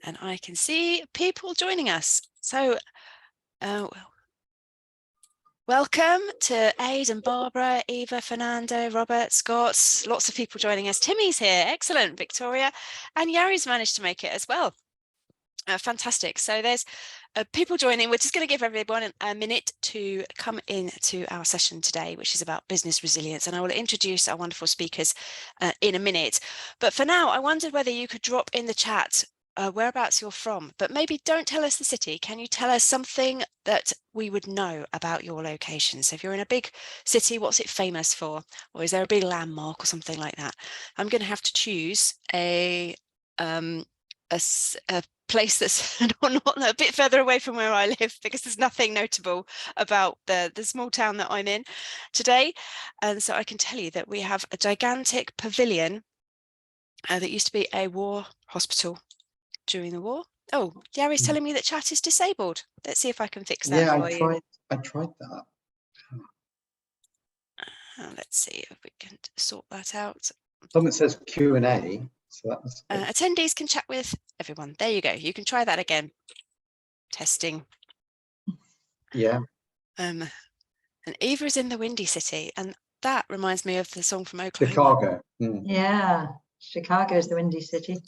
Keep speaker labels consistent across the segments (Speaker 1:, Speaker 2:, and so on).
Speaker 1: And I can see people joining us. So welcome to Aidan, Barbara, Eva, Fernando, Robert, Scott, lots of people joining us. Timmy's here, excellent, Victoria, and Yari's managed to make it as well. Fantastic. So there's people joining. We're just going to give everyone a minute to come into our session today, which is about business resilience. And I will introduce our wonderful speakers in a minute. But for now, I wondered whether you could drop in the chat whereabouts you're from, but maybe don't tell us the city. Can you tell us something that we would know about your location? So if you're in a big city, what's it famous for? Or is there a big landmark or something like that? I'm going to have to choose a place that's not a bit further away from where I live, because there's nothing notable about the small town that I'm in today. And so I can tell you that we have a gigantic pavilion that used to be a war hospital during the war. Oh, Yari's telling me that chat is disabled. Let's see if I can fix that for you.
Speaker 2: I tried that.
Speaker 1: Let's see if we can sort that out.
Speaker 2: Something says Q&A. So that's
Speaker 1: attendees can chat with everyone. There you go. You can try that again. Testing.
Speaker 2: Yeah.
Speaker 1: And Eva is in the Windy City, and that reminds me of the song from Oklahoma.
Speaker 2: Chicago.
Speaker 3: Yeah, Chicago is the Windy City.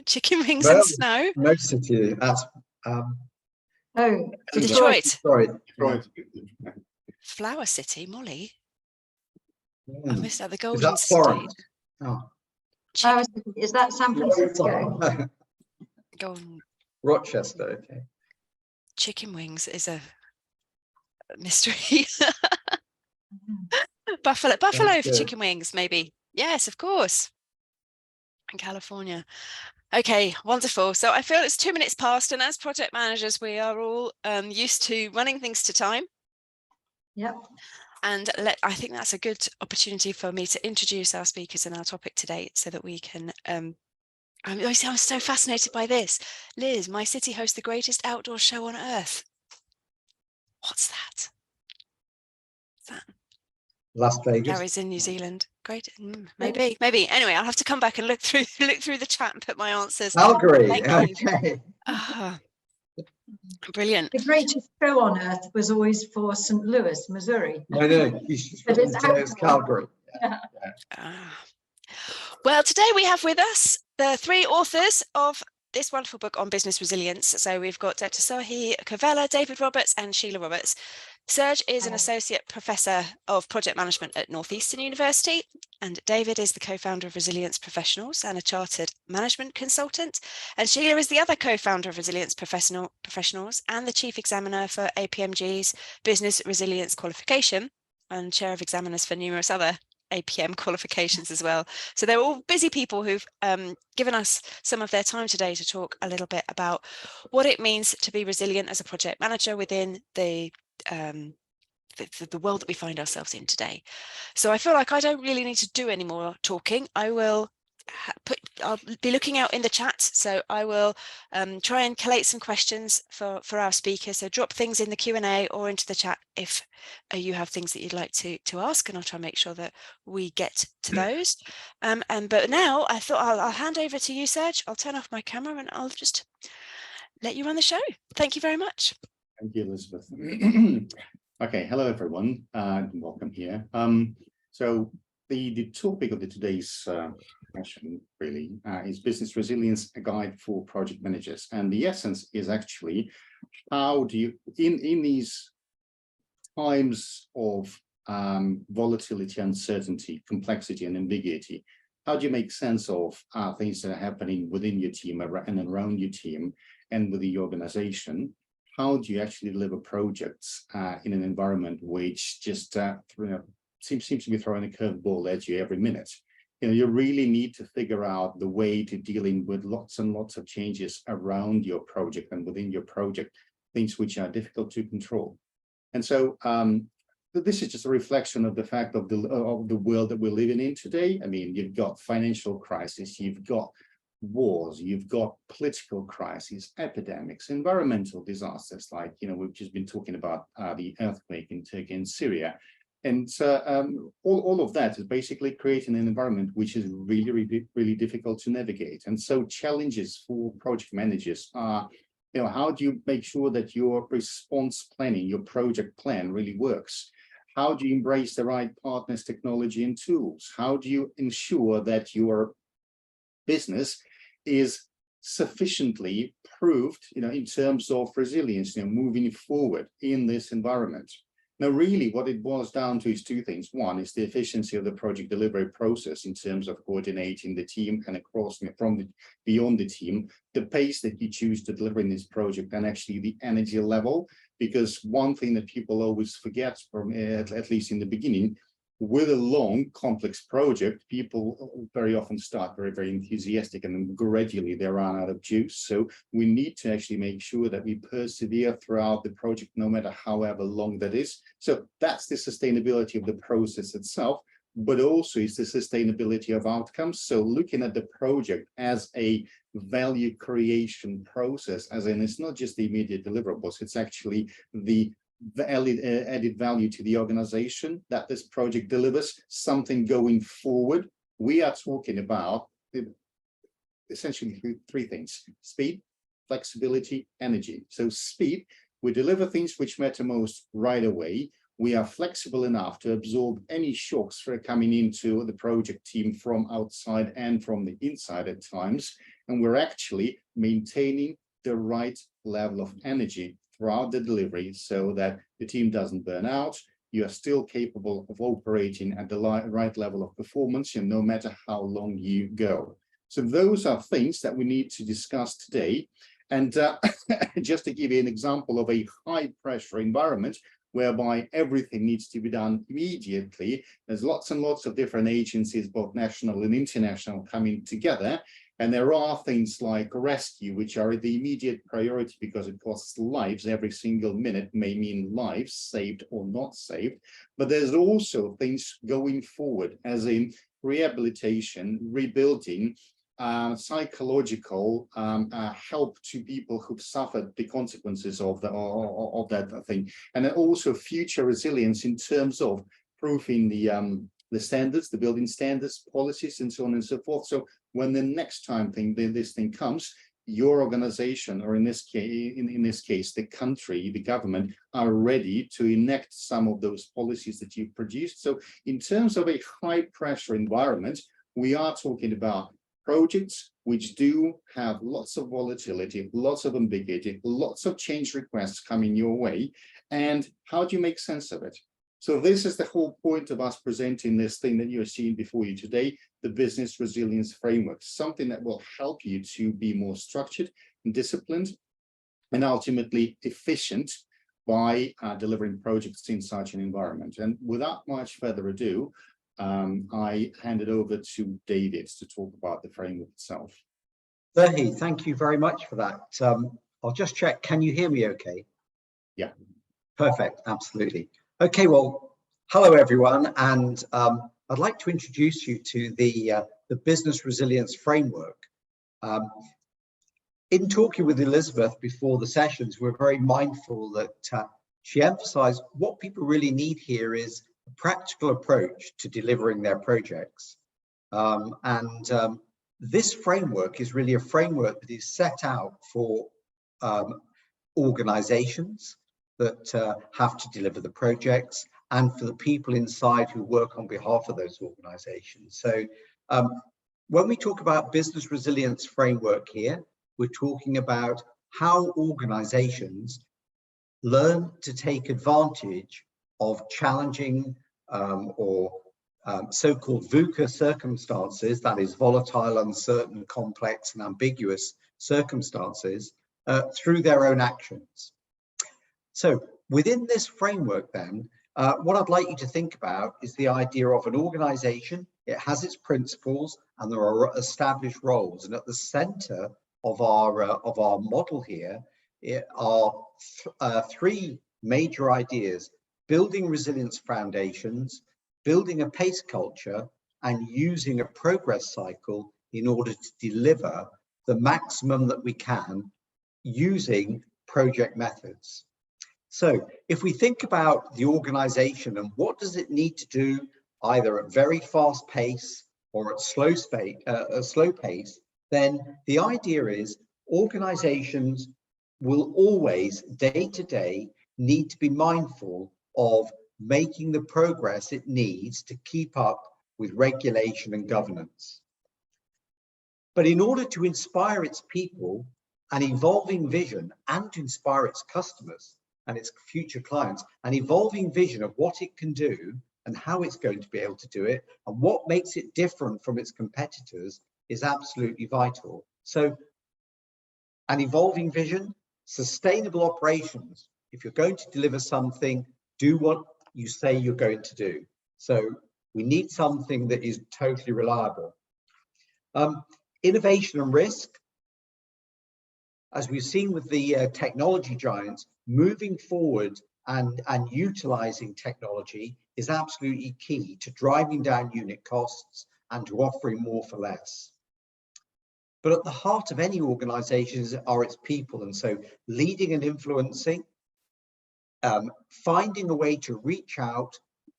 Speaker 1: Chicken wings and snow.
Speaker 2: No city. That's
Speaker 1: Detroit.
Speaker 2: Sorry.
Speaker 1: Flower City, Molly.
Speaker 2: Mm.
Speaker 1: I missed out the
Speaker 2: Is
Speaker 1: Golden
Speaker 2: that
Speaker 1: State.
Speaker 2: Florence? Oh.
Speaker 3: Is that San Francisco?
Speaker 1: Golden.
Speaker 2: Rochester. Okay.
Speaker 1: Chicken wings is a mystery. Buffalo for chicken wings, maybe. Yes, of course. In California. Okay, wonderful. So I feel it's 2 minutes past, and as project managers, we are all used to running things to time.
Speaker 3: Yep.
Speaker 1: And I think that's a good opportunity for me to introduce our speakers and our topic today, so that we can. I'm so fascinated by this. Liz, my city hosts the greatest outdoor show on earth. What's that?
Speaker 2: Las Vegas.
Speaker 1: Gary's in New Zealand. Great. Maybe. Anyway, I'll have to come back and look through the chat and put my answers.
Speaker 2: Calgary.
Speaker 1: Thank you.
Speaker 2: Okay.
Speaker 1: Brilliant.
Speaker 3: The greatest show on earth was always for St. Louis, Missouri.
Speaker 2: I know. But it's Calgary.
Speaker 3: Yeah.
Speaker 1: Well, today we have with us the three authors of this wonderful book on business resilience. So we've got Dr Serhiy Kovela, David Roberts and Sheila Roberts. Serge is an associate professor of project management at Northeastern University, and David is the co-founder of Resilience Professionals and a chartered management consultant. And Sheila is the other co-founder of Resilience Professionals and the chief examiner for APMG's Business Resilience Qualification and chair of examiners for numerous other APM qualifications as well. So they're all busy people who've given us some of their time today to talk a little bit about what it means to be resilient as a project manager within the world that we find ourselves in today. So I feel like I don't really need to do any more talking. I'll be looking out in the chat, so I will try and collate some questions for our speakers. So drop things in the Q&A or into the chat if you have things that you'd like to ask, and I'll try and make sure that we get to those. But now I thought I'll hand over to you, Serge. I'll turn off my camera and I'll just let you run the show. Thank you very much.
Speaker 4: Thank you, Elizabeth. Okay, hello everyone, welcome here. So the topic of today's session really is business resilience, a guide for project managers, and the essence is actually how do you in these times of volatility, uncertainty, complexity, and ambiguity, how do you make sense of things that are happening within your team and around your team and with the organization? How do you actually deliver projects in an environment which just seems to be throwing a curveball at you every minute? You really need to figure out the way to dealing with lots and lots of changes around your project and within your project, things which are difficult to control. And so this is just a reflection of the fact of the world that we're living in today. I mean, you've got financial crisis, you've got wars, you've got political crises, epidemics, environmental disasters, like we've just been talking about the earthquake in Turkey and Syria. And all of that is basically creating an environment which is really difficult to navigate. And so challenges for project managers are, how do you make sure that your response planning, your project plan really works? How do you embrace the right partners, technology, and tools? How do you ensure that your business is sufficiently proved, in terms of resilience, moving forward in this environment? Now, really, what it boils down to is two things. One is the efficiency of the project delivery process in terms of coordinating the team and across beyond the team, the pace that you choose to deliver in this project, and actually the energy level. Because one thing that people always forget, from at least in the beginning, with a long, complex project, people very often start very enthusiastic, and then gradually they run out of juice. So we need to actually make sure that we persevere throughout the project, no matter however long that is. So that's the sustainability of the process itself, but also is the sustainability of outcomes. So looking at the project as a value creation process, as in it's not just the immediate deliverables, it's actually the added value to the organization that this project delivers, something going forward. We are talking about essentially three things: speed, flexibility, energy. So speed, we deliver things which matter most right away. We are flexible enough to absorb any shocks for coming into the project team from outside and from the inside at times. And we're actually maintaining the right level of energy throughout the delivery so that the team doesn't burn out. You are still capable of operating at the right level of performance, no matter how long you go. So those are things that we need to discuss today. And just to give you an example of a high pressure environment whereby everything needs to be done immediately, there's lots and lots of different agencies, both national and international, coming together. And there are things like rescue, which are the immediate priority because it costs lives. Every single minute may mean lives saved or not saved. But there's also things going forward, as in rehabilitation, rebuilding, psychological help to people who've suffered the consequences of that thing, and then also future resilience in terms of proofing the standards, the building standards, policies, and so on and so forth. So when the next time this thing comes, your organization, or in this case, the country, the government, are ready to enact some of those policies that you've produced. So in terms of a high pressure environment, we are talking about projects which do have lots of volatility, lots of ambiguity, lots of change requests coming your way. And how do you make sense of it? So this is the whole point of us presenting this thing that you're seeing before you today, the Business Resilience Framework, something that will help you to be more structured and disciplined and ultimately efficient by delivering projects in such an environment. And without much further ado, I hand it over to David to talk about the framework itself.
Speaker 2: Serhiy, thank you very much for that. I'll just check, can you hear me okay?
Speaker 4: Yeah.
Speaker 2: Perfect, absolutely. Okay, well, hello everyone, and I'd like to introduce you to the Business Resilience Framework. In talking with Elizabeth before the sessions, we're very mindful that she emphasized what people really need here is a practical approach to delivering their projects. This framework is really a framework that is set out for organizations that have to deliver the projects, and for the people inside who work on behalf of those organizations. So when we talk about business resilience framework here, we're talking about how organizations learn to take advantage of challenging or so-called VUCA circumstances, that is volatile, uncertain, complex, and ambiguous circumstances, through their own actions. So within this framework then, what I'd like you to think about is the idea of an organization. It has its principles and there are established roles. And at the center of our model here are three major ideas: building resilience foundations, building a pace culture, and using a progress cycle in order to deliver the maximum that we can using project methods. So if we think about the organization and what does it need to do, either at very fast pace or at a slow pace, then the idea is organizations will always, day to day, need to be mindful of making the progress it needs to keep up with regulation and governance. But in order to inspire its people, an evolving vision, and to inspire its customers and its future clients, an evolving vision of what it can do and how it's going to be able to do it and what makes it different from its competitors is absolutely vital. So an evolving vision, sustainable operations. If you're going to deliver something, do what you say you're going to do. So we need something that is totally reliable. Innovation and risk. As we've seen with the technology giants, moving forward and utilizing technology is absolutely key to driving down unit costs and to offering more for less. But at the heart of any organization are its people, and so leading and influencing, finding a way to reach out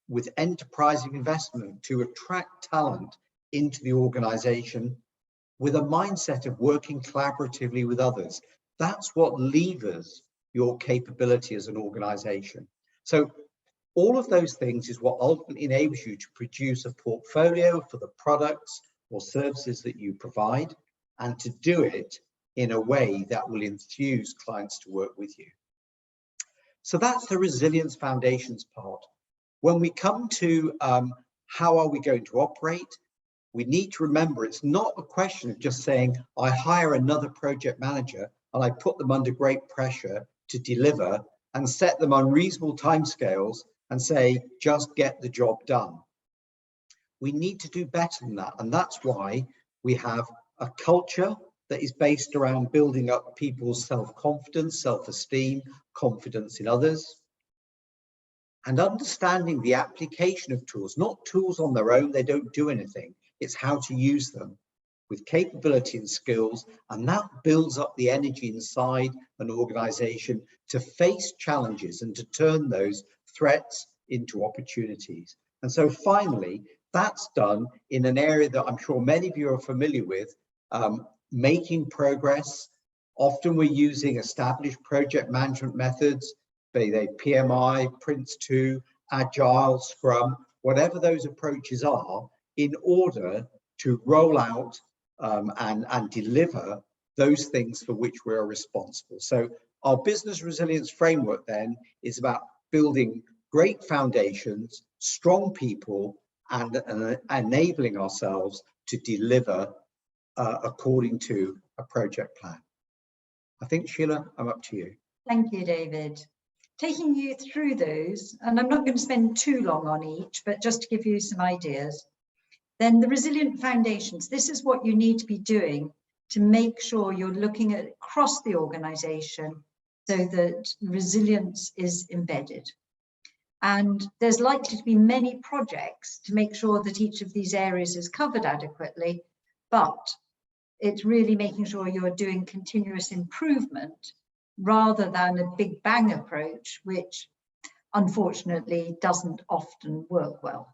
Speaker 2: with enterprising investment to attract talent into the organization with a mindset of working collaboratively with others. That's what levers your capability as an organization. So all of those things is what ultimately enables you to produce a portfolio for the products or services that you provide, and to do it in a way that will enthuse clients to work with you. So that's the resilience foundations part. When we come to how are we going to operate, we need to remember it's not a question of just saying, I hire another project manager and I put them under great pressure to deliver and set them on reasonable timescales and say, just get the job done. We need to do better than that. And that's why we have a culture that is based around building up people's self-confidence, self-esteem, confidence in others, and understanding the application of tools, not tools on their own, they don't do anything. It's how to use them with capability and skills, and that builds up the energy inside an organization to face challenges and to turn those threats into opportunities. And so finally, that's done in an area that I'm sure many of you are familiar with, making progress. Often we're using established project management methods, be they PMI, Prince2, Agile, Scrum, whatever those approaches are, in order to roll out and deliver those things for which we are responsible. So our business resilience framework then is about building great foundations, strong people, and enabling ourselves to deliver according to a project plan. I think, Sheila, I'm up to you.
Speaker 3: Thank you, David. Taking you through those, and I'm not going to spend too long on each, but just to give you some ideas. Then the resilient foundations, this is what you need to be doing to make sure you're looking at across the organization so that resilience is embedded. And there's likely to be many projects to make sure that each of these areas is covered adequately, but it's really making sure you're doing continuous improvement rather than a big bang approach, which unfortunately doesn't often work well.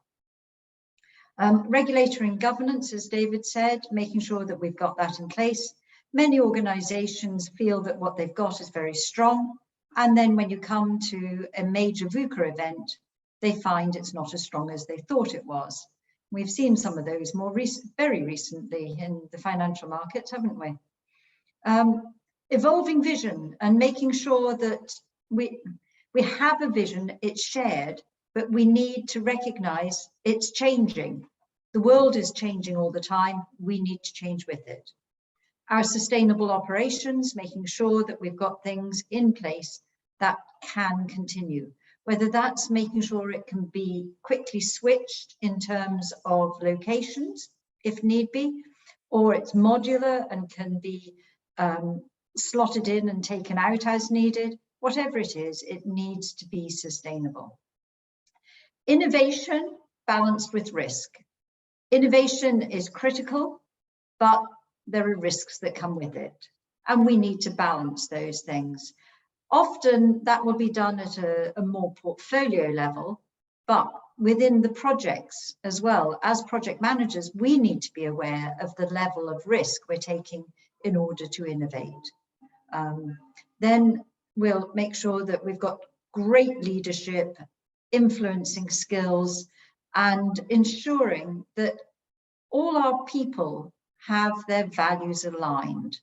Speaker 3: Regulatory and governance, as David said, making sure that we've got that in place. Many organizations feel that what they've got is very strong. And then when you come to a major VUCA event, they find it's not as strong as they thought it was. We've seen some of those very recently in the financial markets, haven't we? Evolving vision and making sure that we have a vision, it's shared, but we need to recognize it's changing. The world is changing all the time. We need to change with it. Our sustainable operations, making sure that we've got things in place that can continue, whether that's making sure it can be quickly switched in terms of locations, if need be, or it's modular and can be slotted in and taken out as needed. Whatever it is, it needs to be sustainable. Innovation balanced with risk. Innovation is critical, but there are risks that come with it, and we need to balance those things. Often that will be done at a more portfolio level, but within the projects as well. As project managers, we need to be aware of the level of risk we're taking in order to innovate. Then we'll make sure that we've got great leadership, influencing skills, and ensuring that all our people have their values aligned.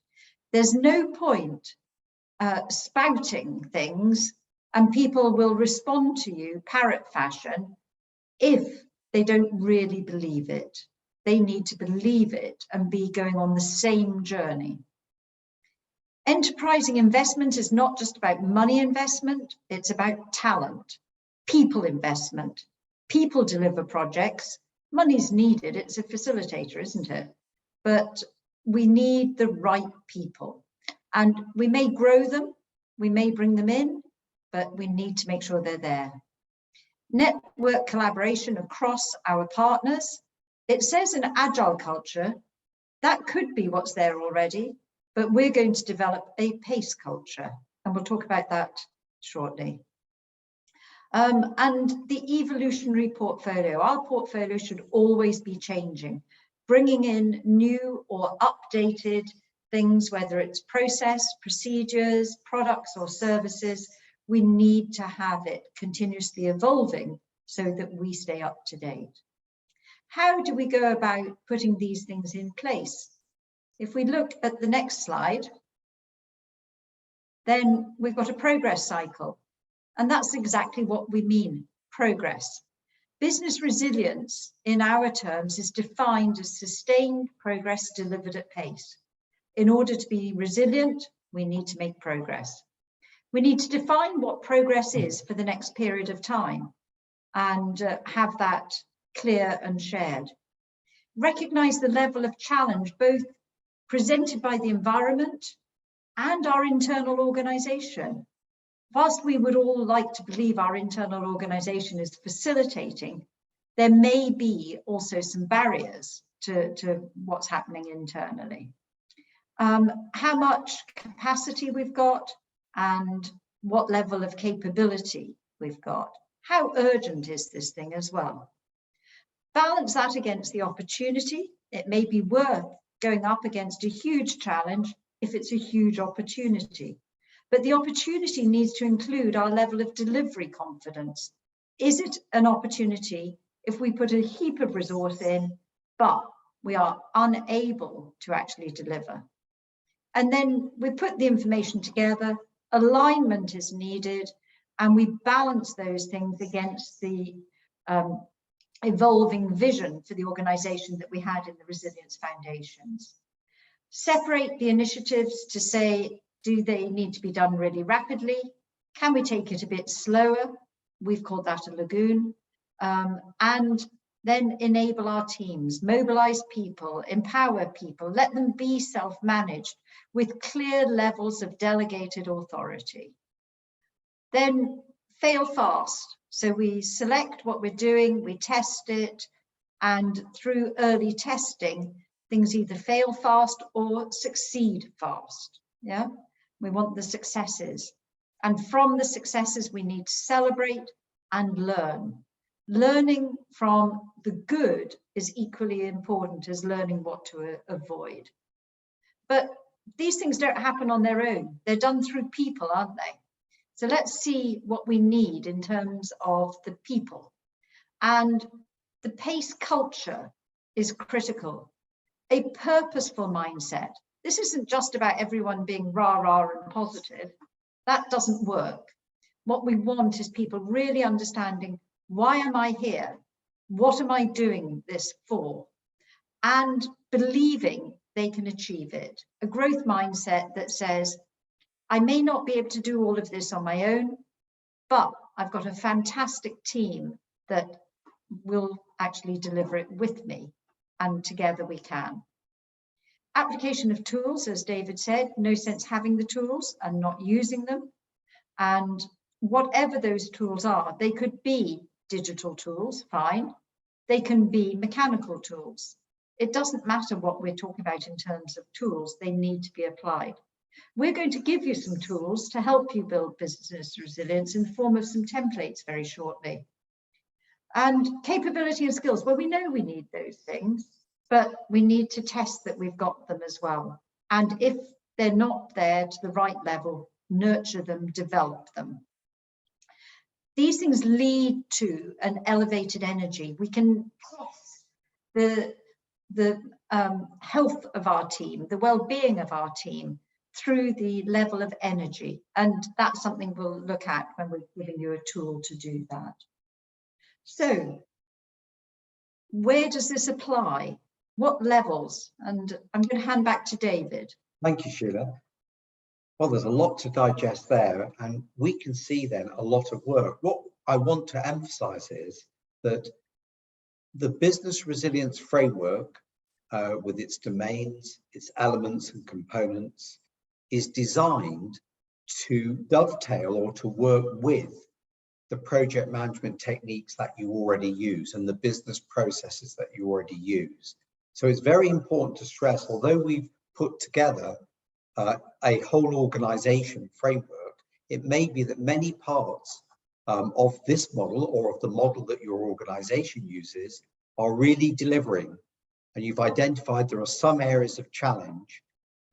Speaker 3: There's no point spouting things and people will respond to you parrot fashion if they don't really believe it. They need to believe it and be going on the same journey. Enterprising investment is not just about money investment, it's about talent, people investment. People deliver projects, money's needed, it's a facilitator, isn't it? But we need the right people. And we may grow them, we may bring them in, but we need to make sure they're there. Network collaboration across our partners. It says an agile culture. That could be what's there already, but we're going to develop a pace culture, and we'll talk about that shortly. And the evolutionary portfolio. Our portfolio should always be changing, bringing in new or updated things, whether it's process, procedures, products or services. We need to have it continuously evolving so that we stay up to date. How do we go about putting these things in place? If we look at the next slide, then we've got a progress cycle. And that's exactly what we mean, progress. Business resilience, in our terms, is defined as sustained progress delivered at pace. In order to be resilient, we need to make progress. We need to define what progress is for the next period of time and have that clear and shared. Recognize the level of challenge, both presented by the environment and our internal organization. Whilst we would all like to believe our internal organization is facilitating, there may be also some barriers to what's happening internally. How much capacity we've got and what level of capability we've got. How urgent is this thing as well? Balance that against the opportunity. It may be worth going up against a huge challenge if it's a huge opportunity. But the opportunity needs to include our level of delivery confidence. Is it an opportunity if we put a heap of resource in, but we are unable to actually deliver? And then we put the information together, alignment is needed, and we balance those things against the evolving vision for the organization that we had in the Resilience Foundations. Separate the initiatives to say, do they need to be done really rapidly? Can we take it a bit slower? We've called that a lagoon. And then enable our teams, mobilize people, empower people, let them be self-managed with clear levels of delegated authority. Then fail fast. So we select what we're doing, we test it, and through early testing, things either fail fast or succeed fast. Yeah, we want the successes. And from the successes, we need to celebrate and learn. Learning from the good is equally important as learning what to avoid. But these things don't happen on their own. They're done through people, aren't they? So let's see what we need in terms of the people. And the pace culture is critical. A purposeful mindset. This isn't just about everyone being rah-rah and positive. That doesn't work. What we want is people really understanding, why am I here? What am I doing this for? And believing they can achieve it. A growth mindset that says, I may not be able to do all of this on my own, but I've got a fantastic team that will actually deliver it with me, and together we can. Application of tools, as David said, no sense having the tools and not using them. And whatever those tools are, they could be digital tools, fine. They can be mechanical tools. It doesn't matter what we're talking about in terms of tools, they need to be applied. We're going to give you some tools to help you build business resilience in the form of some templates very shortly. And capability and skills, well, we know we need those things, but we need to test that we've got them as well. And if they're not there to the right level, nurture them, develop them. These things lead to an elevated energy. We can test the health of our team, the well-being of our team through the level of energy. And that's something we'll look at when we're giving you a tool to do that. So where does this apply? What levels? And I'm going to hand back to David.
Speaker 2: Thank you, Sheila. Well, there's a lot to digest there, and we can see then a lot of work. What I want to emphasize is that the business resilience framework, with its domains, its elements and components, is designed to dovetail or to work with the project management techniques that you already use and the business processes that you already use. So it's very important to stress, although we've put together a whole organization framework, it may be that many parts of this model or of the model that your organization uses are really delivering. And you've identified there are some areas of challenge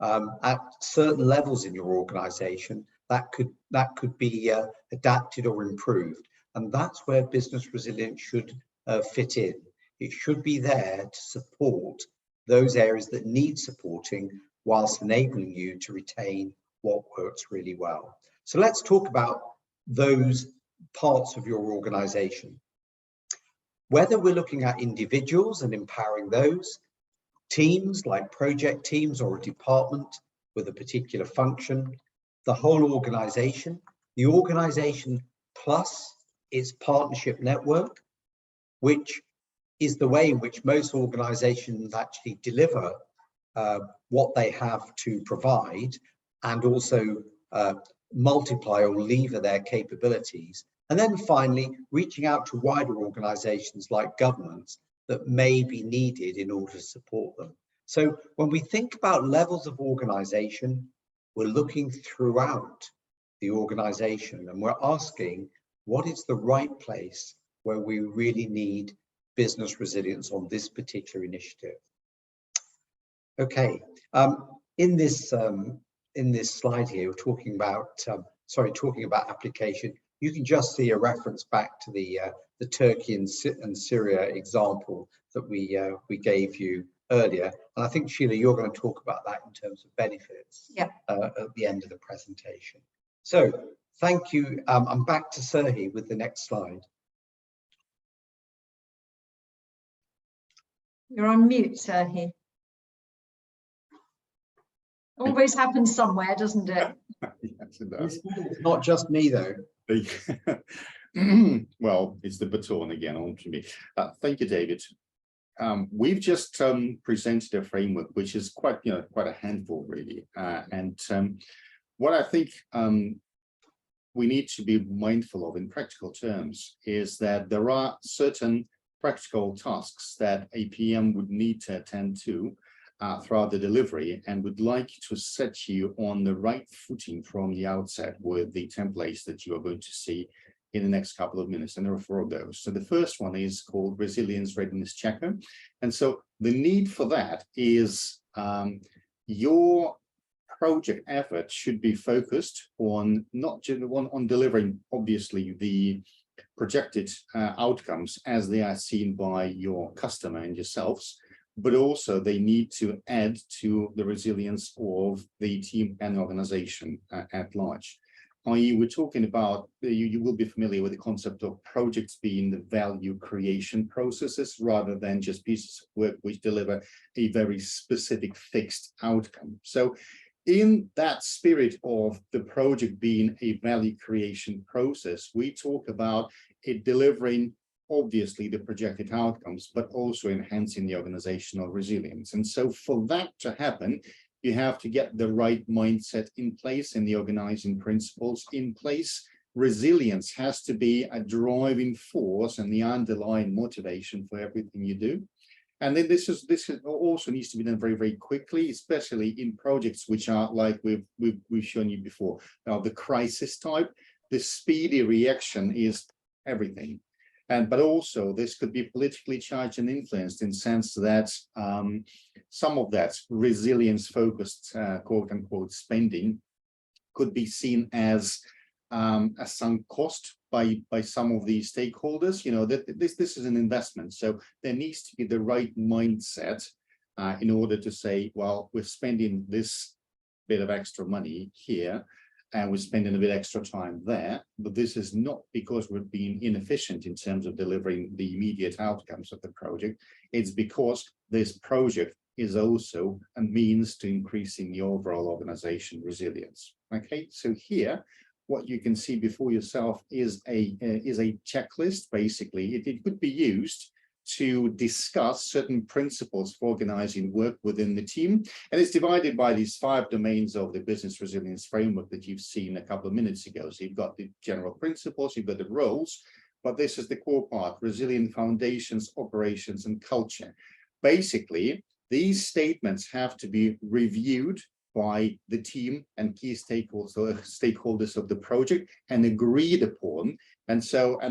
Speaker 2: at certain levels in your organization that could be adapted or improved. And that's where business resilience should fit in. It should be there to support those areas that need supporting whilst enabling you to retain what works really well. So let's talk about those parts of your organization. Whether we're looking at individuals and empowering those, teams like project teams or a department with a particular function, the whole organization, the organization plus its partnership network, which is the way in which most organizations actually deliver what they have to provide and also multiply or lever their capabilities. And then finally, reaching out to wider organizations like governments that may be needed in order to support them. So when we think about levels of organization, we're looking throughout the organization and we're asking, what is the right place where we really need business resilience on this particular initiative? Okay, in this slide here, we're talking about application. You can just see a reference back to the Turkey and Syria example that we gave you earlier. And I think, Sheila, you're going to talk about that in terms of benefits at the end of the presentation. So thank you. I'm back to Serhiy with the next slide.
Speaker 3: You're on mute, Serhiy. Always happens somewhere, doesn't it?
Speaker 4: Yes, it does.
Speaker 2: It's not just me, though.
Speaker 4: Well, it's the baton again on to me. Thank you, David. We've just presented a framework which is quite a handful, really. What I think we need to be mindful of in practical terms is that there are certain practical tasks that a PM would need to attend to throughout the delivery, and would like to set you on the right footing from the outset with the templates that you are going to see in the next couple of minutes. And there are 4 of those. So the first one is called Resilience Readiness Checker. And so the need for that is your project effort should be focused on not just on delivering, obviously, the projected outcomes as they are seen by your customer and yourselves, but also they need to add to the resilience of the team and organization at large. I.e., we're talking about, you will be familiar with the concept of projects being the value creation processes rather than just pieces of work which deliver a very specific fixed outcome. So in that spirit of the project being a value creation process, we talk about it delivering obviously the projected outcomes, but also enhancing the organizational resilience. And so for that to happen, you have to get the right mindset in place and the organizing principles in place. Resilience has to be a driving force and the underlying motivation for everything you do. And then this also needs to be done very, very quickly, especially in projects which are like we've shown you before. Now, the crisis type, the speedy reaction is everything. But also this could be politically charged and influenced in the sense that some of that resilience-focused quote unquote spending could be seen as a sunk cost by some of the stakeholders. You know, that this is an investment, so there needs to be the right mindset in order to say, well, we're spending this bit of extra money here and we're spending a bit extra time there, but this is not because we're being inefficient in terms of delivering the immediate outcomes of the project. It's because this project is also a means to increasing the overall organization resilience. Okay, so here what you can see before yourself is a checklist. Basically, it could be used to discuss certain principles for organizing work within the team. And it's divided by these 5 domains of the business resilience framework that you've seen a couple of minutes ago. So you've got the general principles, you've got the roles, but this is the core part: resilient foundations, operations, and culture. Basically, these statements have to be reviewed by the team and key stakeholders of the project and agreed upon. And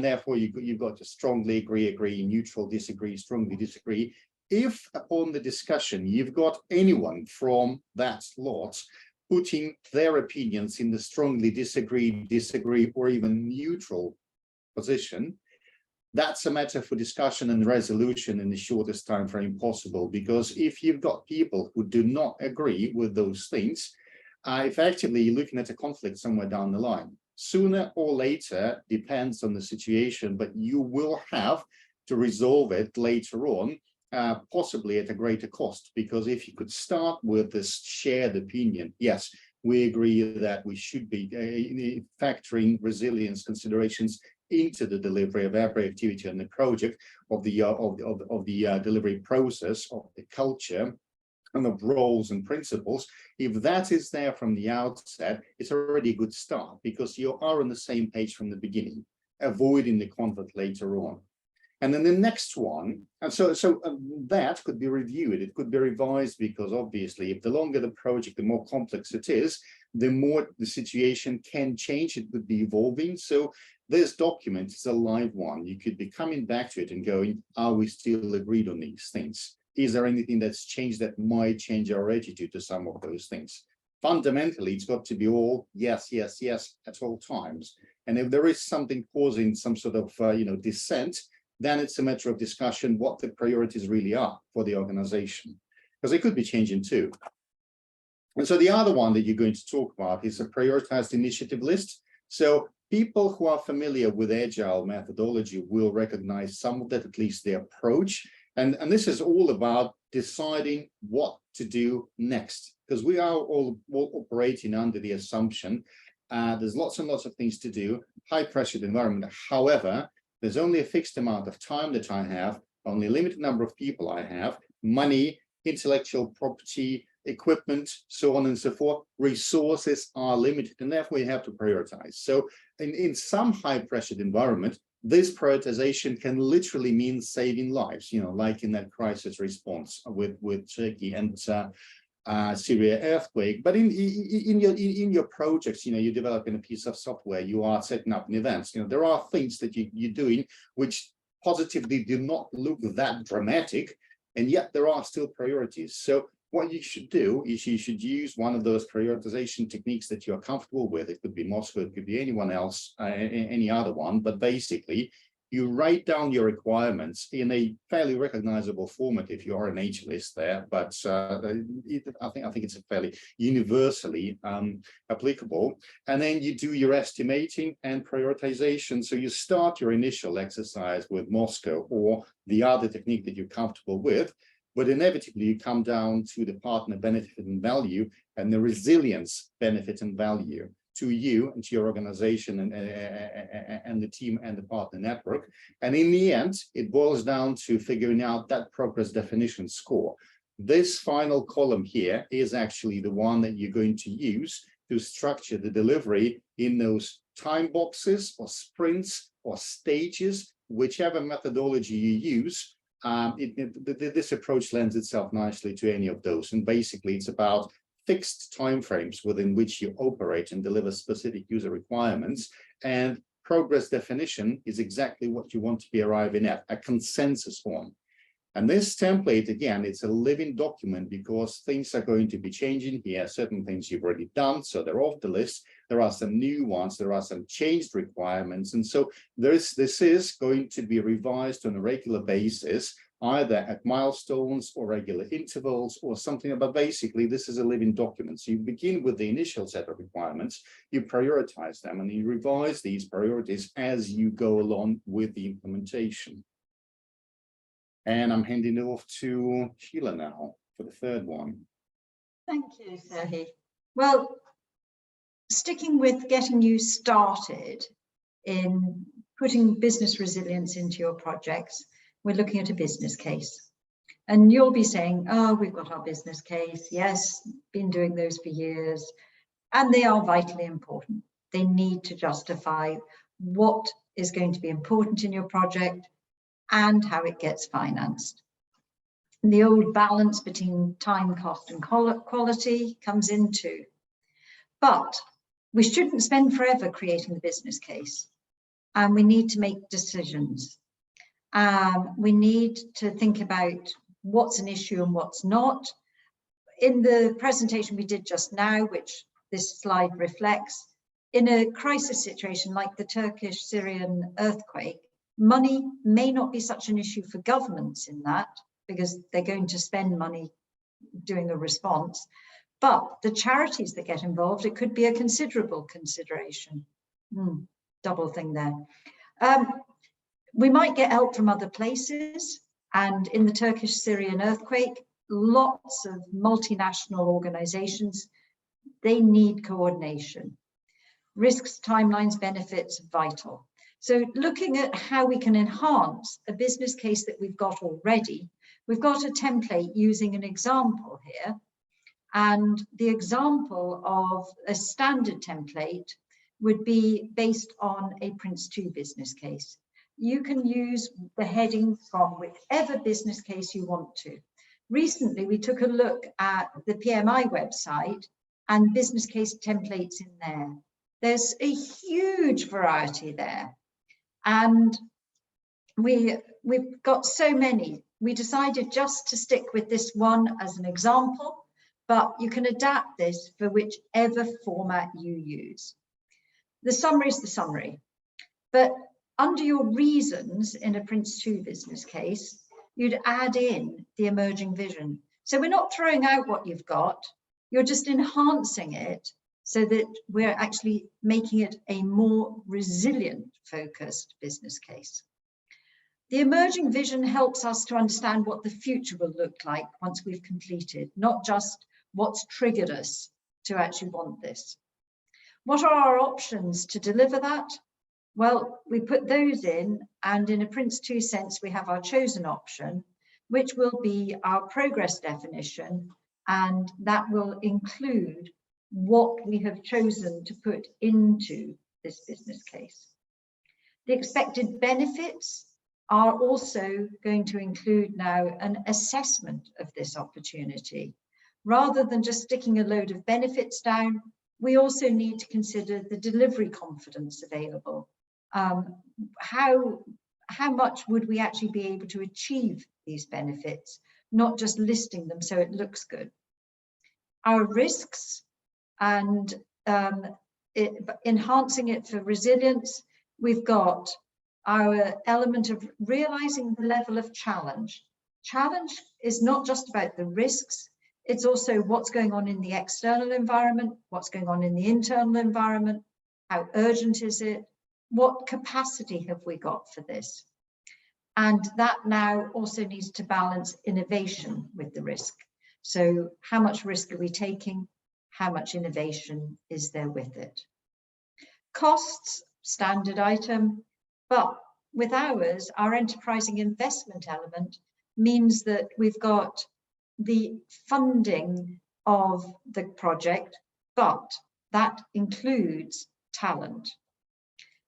Speaker 4: therefore you've got to strongly agree, neutral disagree, strongly disagree. If upon the discussion you've got anyone from that lot putting their opinions in the strongly disagree, or even neutral position, that's a matter for discussion and resolution in the shortest time frame possible. Because if you've got people who do not agree with those things, effectively you're looking at a conflict somewhere down the line. Sooner or later, depends on the situation, but you will have to resolve it later on, possibly at a greater cost. Because if you could start with this shared opinion, yes, we agree that we should be factoring resilience considerations into the delivery of every activity on the project, of the delivery process, of the culture, and of roles and principles. If that is there from the outset, it's already a good start, because you are on the same page from the beginning, avoiding the conflict later on. And then the next one, and so that could be reviewed, it could be revised, because obviously if the longer the project, the more complex it is, the more the situation can change, it could be evolving. So this document is a live one. You could be coming back to it and going, are we still agreed on these things? Is there anything that's changed that might change our attitude to some of those things? Fundamentally, it's got to be all yes, yes, yes at all times. And if there is something causing some sort of dissent, then it's a matter of discussion what the priorities really are for the organization, because they could be changing too. And so the other one that you're going to talk about is a prioritized initiative list. So people who are familiar with agile methodology will recognize some of that, at least the approach. And this is all about deciding what to do next, because we are all operating under the assumption there's lots and lots of things to do, high pressured environment. However, there's only a fixed amount of time that I have, only a limited number of people I have, money, intellectual property, equipment, so on and so forth. Resources are limited, and therefore you have to prioritize. So in some high pressured environment, this prioritization can literally mean saving lives, like in that crisis response with Turkey and Syria earthquake. But in your projects, you're developing a piece of software, you are setting up an event, there are things that you're doing which positively do not look that dramatic, and yet there are still priorities. So what you should do is you should use one of those prioritization techniques that you're comfortable with. It could be Moscow, it could be anyone else, any other one, but basically you write down your requirements in a fairly recognizable format if you are an H list there, but I think it's a fairly universally applicable. And then you do your estimating and prioritization. So you start your initial exercise with Moscow or the other technique that you're comfortable with, but inevitably you come down to the partner benefit and value and the resilience benefit and value to you and to your organization and the team and the partner network. And in the end, it boils down to figuring out that progress definition score. This final column here is actually the one that you're going to use to structure the delivery in those time boxes or sprints or stages, whichever methodology you use. this approach lends itself nicely to any of those. And basically, it's about fixed timeframes within which you operate and deliver specific user requirements. And progress definition is exactly what you want to be arriving at, a consensus on. And this template, again, it's a living document because things are going to be changing here. Certain things you've already done, so they're off the list. There are some new ones, there are some changed requirements. And so this is going to be revised on a regular basis, either at milestones or regular intervals or something. But basically, this is a living document. So you begin with the initial set of requirements, you prioritize them, and you revise these priorities as you go along with the implementation. And I'm handing it off to Sheila now for the third one.
Speaker 3: Thank you, Serhiy. Well, sticking with getting you started in putting business resilience into your projects, we're looking at a business case. And you'll be saying, oh, we've got our business case. Yes, been doing those for years. And they are vitally important. They need to justify what is going to be important in your project and how it gets financed. And the old balance between time, cost, and quality comes into. But we shouldn't spend forever creating the business case. And we need to make decisions. We need to think about what's an issue and what's not. In the presentation we did just now, which this slide reflects, in a crisis situation like the Turkish-Syrian earthquake, money may not be such an issue for governments in that, because they're going to spend money doing a response. But the charities that get involved, it could be a considerable consideration. Double thing there. We might get help from other places. And in the Turkish-Syrian earthquake, lots of multinational organizations, they need coordination. Risks, timelines, benefits, vital. So looking at how we can enhance a business case that we've got already, we've got a template using an example here. And the example of a standard template would be based on a Prince2 business case. You can use the heading from whichever business case you want to. Recently, we took a look at the PMI website and business case templates in there. There's a huge variety there. And we've got so many. We decided just to stick with this one as an example, but you can adapt this for whichever format you use. The summary is the summary, but under your reasons in a Prince2 business case, you'd add in the emerging vision. So we're not throwing out what you've got, you're just enhancing it so that we're actually making it a more resilient focused business case. The emerging vision helps us to understand what the future will look like once we've completed, not just what's triggered us to actually want this. What are our options to deliver that? Well, we put those in, and in a Prince2 sense, we have our chosen option, which will be our progress definition, and that will include what we have chosen to put into this business case. The expected benefits are also going to include now an assessment of this opportunity. Rather than just sticking a load of benefits down, we also need to consider the delivery confidence available. How much would we actually be able to achieve these benefits, not just listing them so it looks good. Our risks and enhancing it for resilience, we've got our element of realizing the level of challenge. Challenge is not just about the risks, it's also what's going on in the external environment, what's going on in the internal environment, how urgent is it, what capacity have we got for this? And that now also needs to balance innovation with the risk. So how much risk are we taking? How much innovation is there with it? Costs, standard item, but with ours, our enterprising investment element means that we've got the funding of the project, but that includes talent.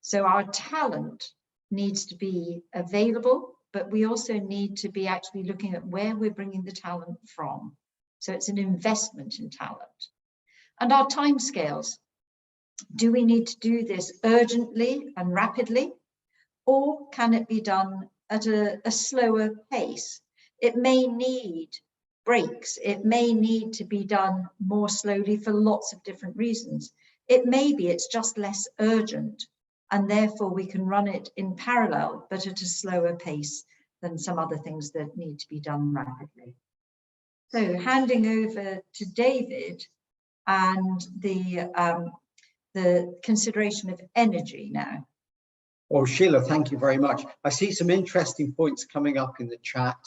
Speaker 3: So our talent needs to be available but we also need to be actually looking at where we're bringing the talent from. So it's an investment in talent. And our timescales. Do we need to do this urgently and rapidly, or can it be done at a slower pace? It may need breaks. It may need to be done more slowly for lots of different reasons. It may be it's just less urgent, and therefore we can run it in parallel, but at a slower pace than some other things that need to be done rapidly. So handing over to David and the consideration of energy now.
Speaker 2: Well, Sheila, thank you very much. I see some interesting points coming up in the chat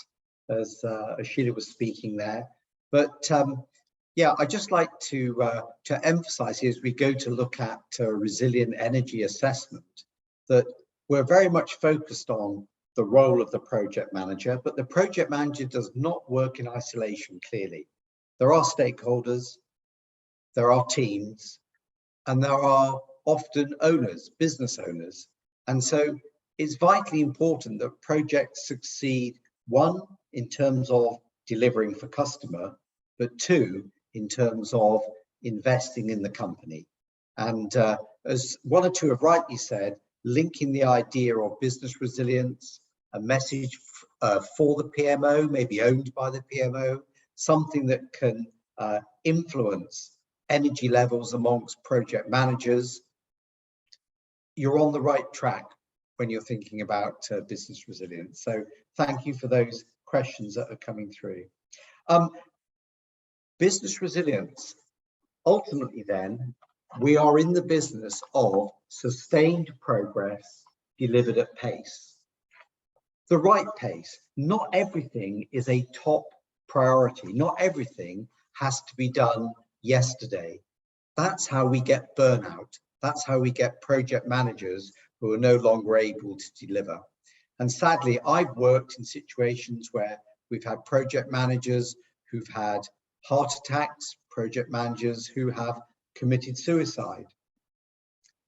Speaker 2: as Sheila was speaking there. But yeah, I'd just like to emphasize here as we go to look at resilient energy assessment, that we're very much focused on the role of the project manager, but the project manager does not work in isolation, clearly. There are stakeholders, there are teams, and there are often owners, business owners. And so it's vitally important that projects succeed, one, in terms of delivering for customer, but two, in terms of investing in the company. And as one or two have rightly said, linking the idea of business resilience, a message for the PMO, maybe owned by the PMO, something that can influence energy levels amongst project managers. You're on the right track when you're thinking about business resilience. So thank you for those questions that are coming through. Business resilience, ultimately then, we are in the business of sustained progress delivered at pace. The right pace. Not everything is a top priority. Not everything has to be done yesterday. That's how we get burnout. That's how we get project managers who are no longer able to deliver. And sadly, I've worked in situations where we've had project managers who've had heart attacks, project managers who have committed suicide.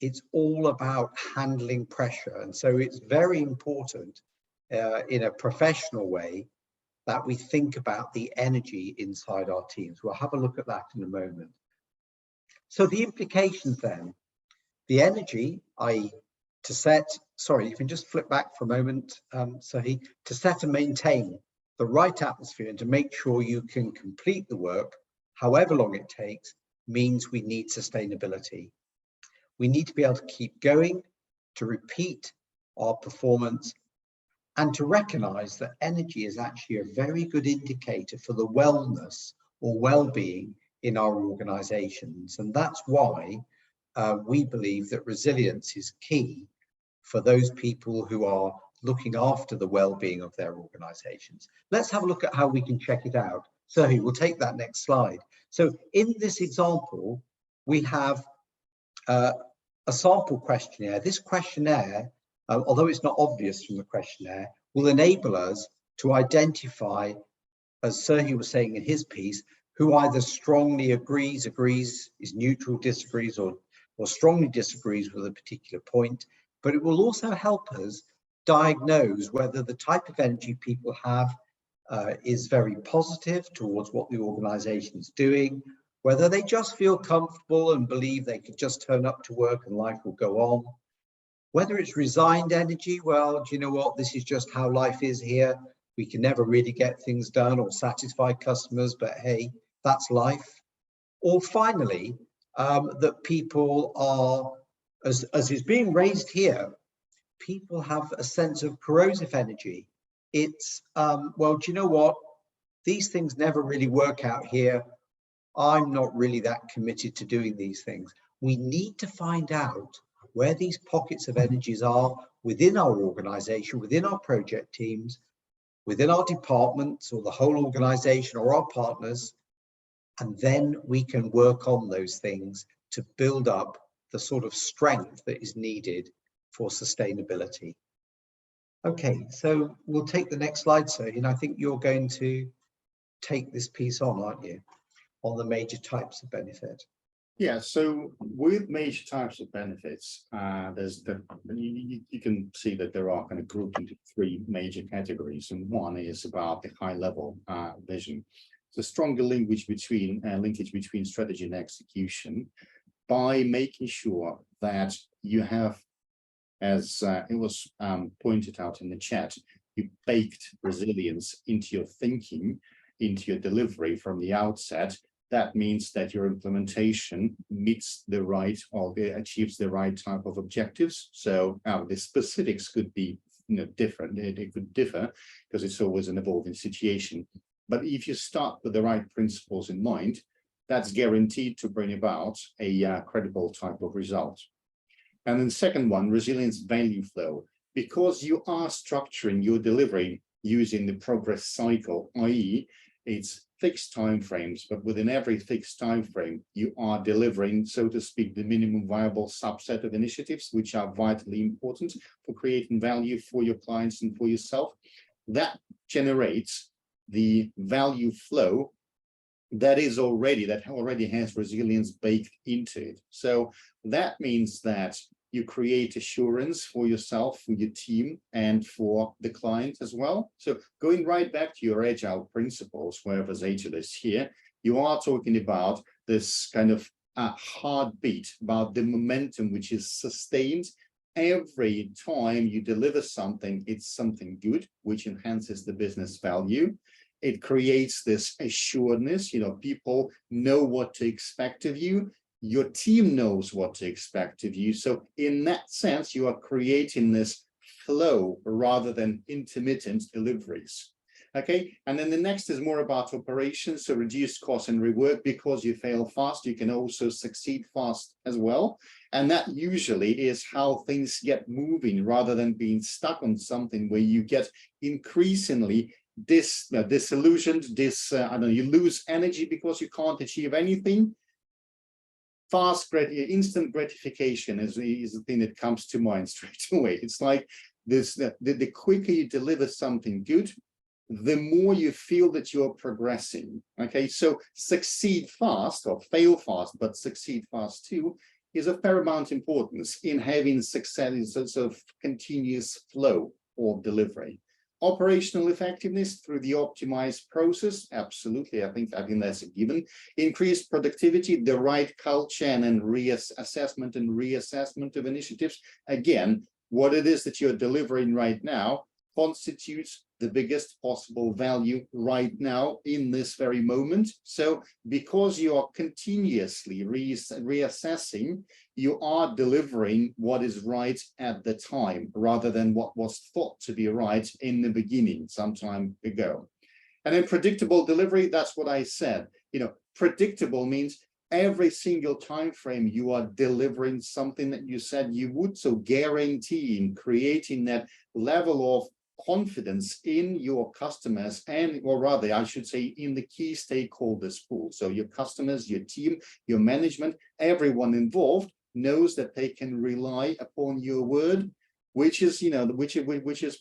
Speaker 2: It's all about handling pressure. And so it's very important in a professional way that we think about the energy inside our teams. We'll have a look at that in a moment. So the implications then, the energy, i.e. to set, sorry, you can just flip back for a moment, Serhiy, to set and maintain the right atmosphere and to make sure you can complete the work, however long it takes, means we need sustainability. We need to be able to keep going, to repeat our performance, and to recognize that energy is actually a very good indicator for the wellness or well-being in our organizations. And that's why we believe that resilience is key for those people who are looking after the well-being of their organizations. Let's have a look at how we can check it out. So we'll take that next slide. So in this example, we have a sample questionnaire. This questionnaire, although it's not obvious from the questionnaire, will enable us to identify, as Serhiy was saying in his piece, who either strongly agrees, is neutral, disagrees, or strongly disagrees with a particular point. But it will also help us diagnose whether the type of energy people have is very positive towards what the organization is doing, whether they just feel comfortable and believe they could just turn up to work and life will go on. Whether it's resigned energy, well, do you know what, this is just how life is here. We can never really get things done or satisfy customers, but hey, that's life. Or finally, that people are, as is being raised here, people have a sense of corrosive energy. It's, well, do you know what? These things never really work out here. I'm not really that committed to doing these things. We need to find out where these pockets of energies are within our organization, within our project teams, within our departments or the whole organization or our partners. And then we can work on those things to build up the sort of strength that is needed for sustainability. Okay, so we'll take the next slide, Serhiy, and I think you're going to take this piece on, aren't you, on the major types of benefit.
Speaker 4: Yeah, so with major types of benefits, you can see that there are kind of grouped into three major categories, and one is about the high level vision. It's a stronger linkage between strategy and execution by making sure that you have, as it was pointed out in the chat, you baked resilience into your thinking, into your delivery from the outset. That means that your implementation meets the right, or achieves the right type of objectives. So the specifics could be different. It could differ because it's always an evolving situation. But if you start with the right principles in mind, that's guaranteed to bring about a credible type of result. And then second one, resilience value flow. Because you are structuring your delivery using the progress cycle, i.e. it's fixed timeframes, but within every fixed time frame, you are delivering, so to speak, the minimum viable subset of initiatives, which are vitally important for creating value for your clients and for yourself. That generates the value flow that already has resilience baked into it. So that means that you create assurance for yourself, for your team, and for the client as well. So going right back to your agile principles, wherever agile is here, you are talking about this kind of heartbeat, about the momentum which is sustained. Every time you deliver something, it's something good, which enhances the business value. It creates this assuredness, people know what to expect of you. Your team knows what to expect of you. So in that sense, you are creating this flow rather than intermittent deliveries. Okay, and then the next is more about operations, so reduce cost and rework. Because you fail fast, you can also succeed fast as well. And that usually is how things get moving rather than being stuck on something where you get increasingly disillusioned, you lose energy because you can't achieve anything. Instant gratification is the thing that comes to mind straight away. It's like this: the quicker you deliver something good, the more you feel that you're progressing. Okay, so succeed fast, or fail fast, but succeed fast too, is of paramount importance in having success in sort of continuous flow of delivery. Operational effectiveness through the optimized process, absolutely. I think that's a given. Increased productivity, the right culture, and then assessment and reassessment of initiatives. Again, what it is that you're delivering right now constitutes the biggest possible value right now in this very moment. So because you are continuously reassessing, you are delivering what is right at the time rather than what was thought to be right in the beginning some time ago. And then predictable delivery, that's what I said. Predictable means every single time frame you are delivering something that you said you would. So guaranteeing, creating that level of confidence in your customers, or rather I should say in the key stakeholders pool. So your customers, your team, your management, everyone involved knows that they can rely upon your word, which is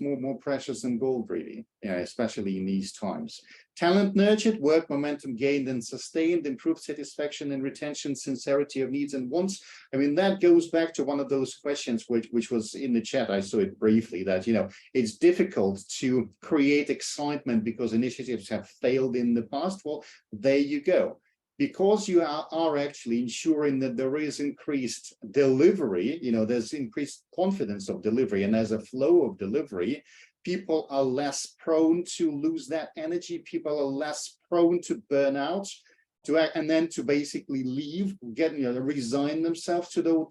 Speaker 4: more precious than gold, really, especially in these times. Talent nurtured, work momentum gained and sustained, improved satisfaction and retention, sincerity of needs and wants. I mean, that goes back to one of those questions which was in the chat. I saw it briefly, that it's difficult to create excitement because initiatives have failed in the past. Well, there you go. Because you are actually ensuring that there is increased delivery, there's increased confidence of delivery, and there's a flow of delivery, people are less prone to lose that energy, people are less prone to burn out, and then to basically leave, resign themselves to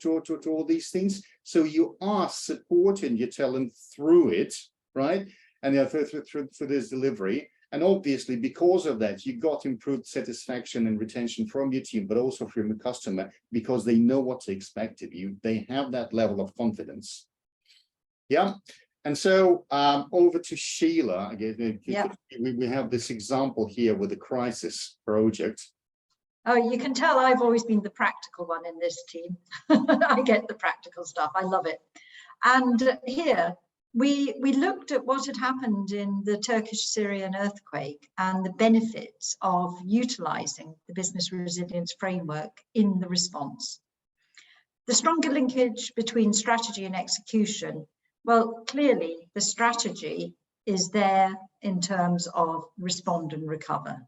Speaker 4: all these things. So you are supporting your talent through it, right? And through this delivery. And obviously, because of that, you got improved satisfaction and retention from your team, but also from the customer, because they know what to expect of you. They have that level of confidence. Yeah. And so over to Sheila. Again, we have this example here with the crisis project.
Speaker 3: Oh, you can tell I've always been the practical one in this team. I get the practical stuff. I love it. And here, We looked at what had happened in the Turkish-Syrian earthquake and the benefits of utilising the business resilience framework in the response. The stronger linkage between strategy and execution, well, clearly the strategy is there in terms of respond and recover.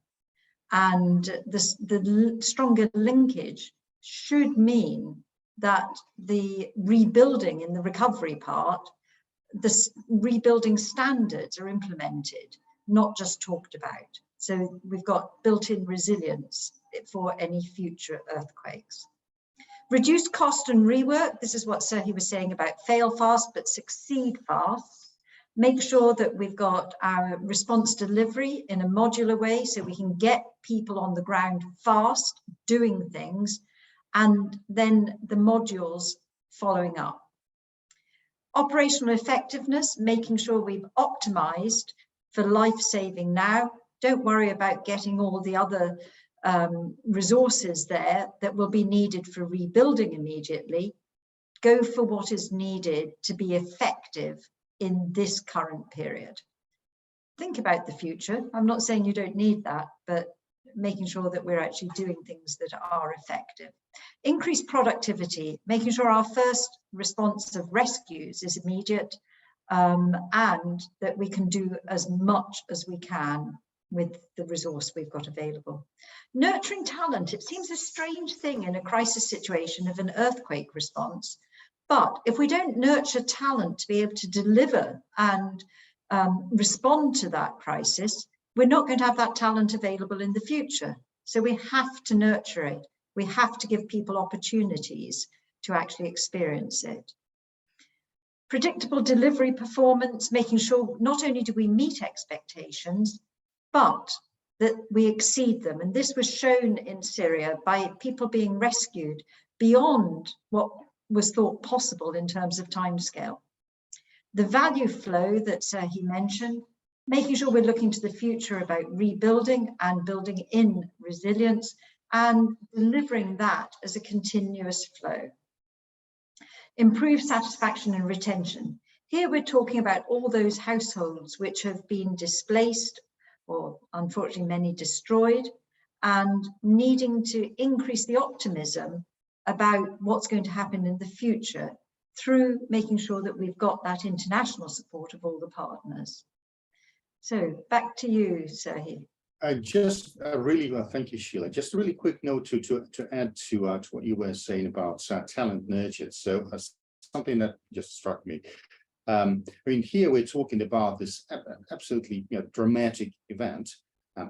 Speaker 3: And the stronger linkage should mean that the rebuilding in the recovery part, the rebuilding standards are implemented, not just talked about. So we've got built-in resilience for any future earthquakes. Reduce cost and rework. This is what Serhiy was saying about fail fast but succeed fast. Make sure that we've got our response delivery in a modular way so we can get people on the ground fast doing things, and then the modules following up. Operational effectiveness, making sure we've optimized for life-saving now. Don't worry about getting all the other resources there that will be needed for rebuilding immediately. Go for what is needed to be effective in this current period. Think about the future. I'm not saying you don't need that, but making sure that we're actually doing things that are effective. Increase productivity, making sure our first response of rescues is immediate, and that we can do as much as we can with the resource we've got available. Nurturing talent, it seems a strange thing in a crisis situation of an earthquake response, but if we don't nurture talent to be able to deliver and respond to that crisis, we're not going to have that talent available in the future. So we have to nurture it. We have to give people opportunities to actually experience it. Predictable delivery performance, making sure not only do we meet expectations, but that we exceed them. And this was shown in Syria by people being rescued beyond what was thought possible in terms of timescale. The value flow that Serhiy mentioned, making sure we're looking to the future about rebuilding and building in resilience and delivering that as a continuous flow. Improve satisfaction and retention. Here we're talking about all those households which have been displaced or unfortunately many destroyed, and needing to increase the optimism about what's going to happen in the future through making sure that we've got that international support of all the partners. So back to you, Serhiy.
Speaker 4: Just really well, thank you, Sheila. Just a really quick note to add to what you were saying about talent nurtured. So something that just struck me. I mean, here we're talking about this absolutely dramatic event.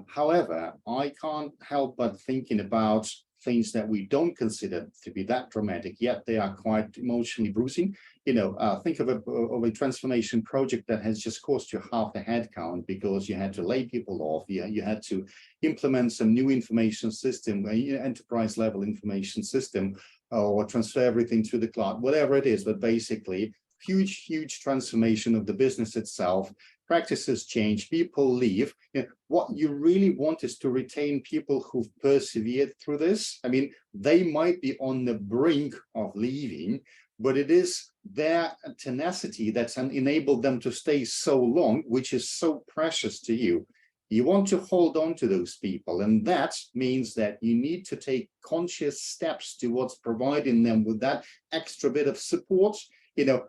Speaker 4: However, I can't help but thinking about things that we don't consider to be that dramatic, yet they are quite emotionally bruising. Think of a transformation project that has just cost you half the headcount because you had to lay people off. You had to implement some new information system, enterprise level information system, or transfer everything to the cloud, whatever it is. But basically, huge transformation of the business itself. Practices change, people leave. What you really want is to retain people who've persevered through this. I mean, they might be on the brink of leaving, but it is their tenacity that's enabled them to stay so long, which is so precious to you. You want to hold on to those people, and that means that you need to take conscious steps towards providing them with that extra bit of support,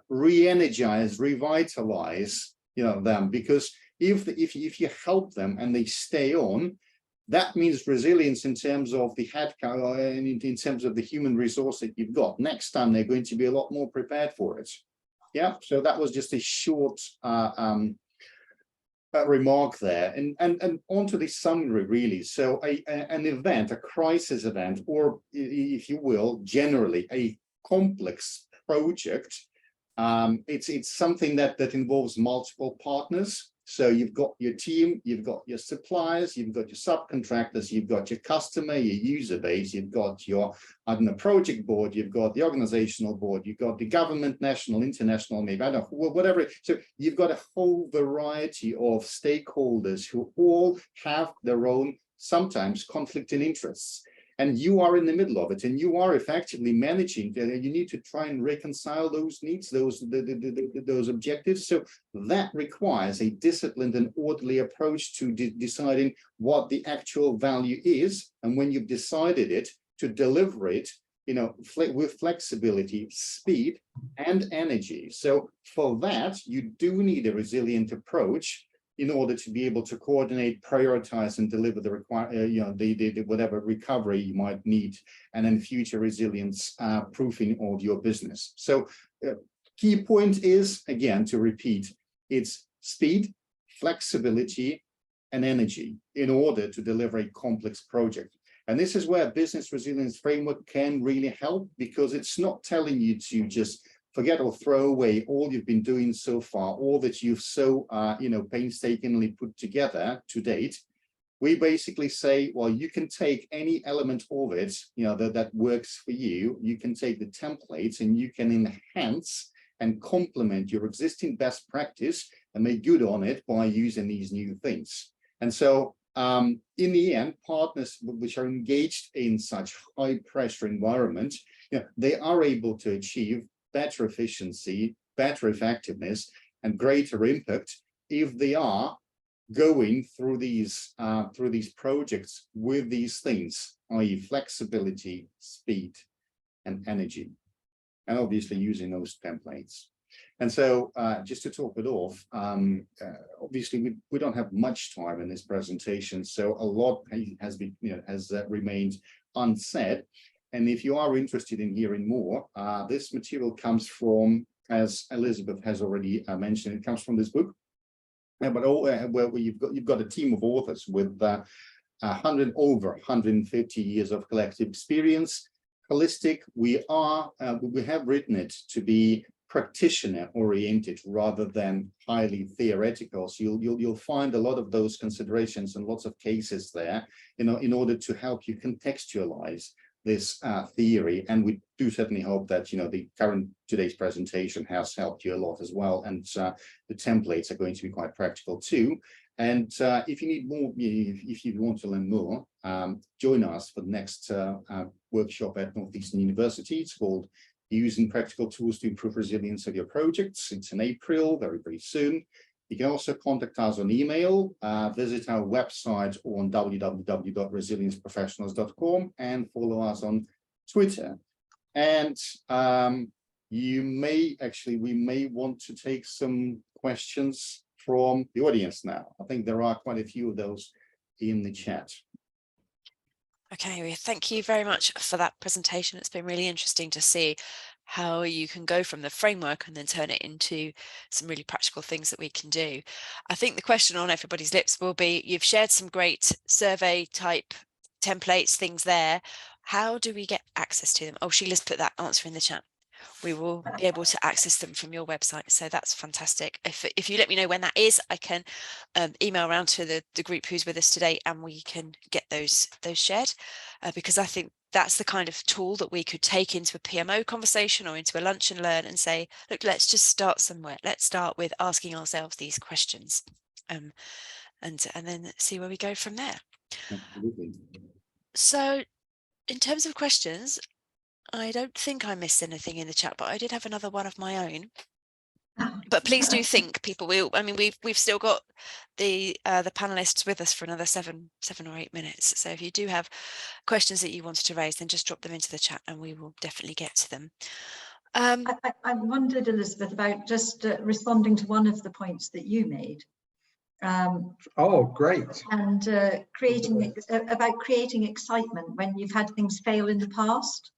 Speaker 4: re-energize, revitalize them, because if you help them and they stay on, that means resilience in terms of the headcount and in terms of the human resource that you've got. Next time they're going to be a lot more prepared for it. Yeah, so that was just a short remark there, and onto the summary really. So an event, a crisis event, or if you will, generally a complex project. It's something that involves multiple partners. So you've got your team, you've got your suppliers, you've got your subcontractors, you've got your customer, your user base, you've got your, project board, you've got the organizational board, you've got the government, national, international, maybe, I don't know, whatever. So you've got a whole variety of stakeholders who all have their own, sometimes conflicting interests. and you are in the middle of it, and you are effectively managing, you need to try and reconcile those needs, those objectives. So that requires a disciplined and orderly approach to deciding what the actual value is, and when you've decided it, to deliver it, you know, with flexibility, speed, and energy. So for that, you do need a resilient approach in order to be able to coordinate, prioritize, and deliver the the whatever recovery you might need, and then future resilience proofing of your business. So key point is, again, to repeat, it's speed, flexibility, and energy in order to deliver a complex project. And this is where business resilience framework can really help, because it's not telling you to just forget or throw away all you've been doing so far, all that you've so painstakingly put together to date. We basically say, well, you can take any element of it, that works for you. You can take the templates and you can enhance and complement your existing best practice and make good on it by using these new things. And so in the end, partners which are engaged in such high pressure environments, they are able to achieve better efficiency, better effectiveness, and greater impact if they are going through these projects with these things, i.e. flexibility, speed, and energy, and obviously using those templates. And so just to top it off, obviously we don't have much time in this presentation, so a lot has been remained unsaid. And if you are interested in hearing more, this material comes from, as Elizabeth has already mentioned, it comes from this book. But where you've got a team of authors with over 150 years of collective experience. Holistic, we have written it to be practitioner oriented rather than highly theoretical. So you'll find a lot of those considerations and lots of cases there, in order to help you contextualize this theory. And we do certainly hope that the today's presentation has helped you a lot as well, and the templates are going to be quite practical too. And if you need more, if you want to learn more, join us for the next workshop at Northeastern University. It's called Using Practical Tools to Improve Resilience of Your Projects. It's in April, very, very soon. You can also contact us on email, visit our website on www.resilienceprofessionals.com, and follow us on Twitter. And we may want to take some questions from the audience now. I think there are quite a few of those in the chat.
Speaker 1: Okay, thank you very much for that presentation. It's been really interesting to see how you can go from the framework and then turn it into some really practical things that we can do. I think the question on everybody's lips will be, you've shared some great survey type templates, things there. How do we get access to them? Oh, Sheila's put that answer in the chat. We will be able to access them from your website. So that's fantastic. If you let me know when that is, I can email around to the group who's with us today, and we can get those shared, because I think that's the kind of tool that we could take into a PMO conversation or into a lunch and learn and say, look, let's just start somewhere. Let's start with asking ourselves these questions, and then see where we go from there.
Speaker 4: Absolutely.
Speaker 1: So in terms of questions, I don't think I missed anything in the chat, but I did have another one of my own. But please do think, people. We've still got the panelists with us for another seven or 8 minutes. So if you do have questions that you wanted to raise, then just drop them into the chat, and we will definitely get to them.
Speaker 3: I wondered, Elizabeth, about just responding to one of the points that you made.
Speaker 2: Oh, great.
Speaker 3: And creating excitement when you've had things fail in the past.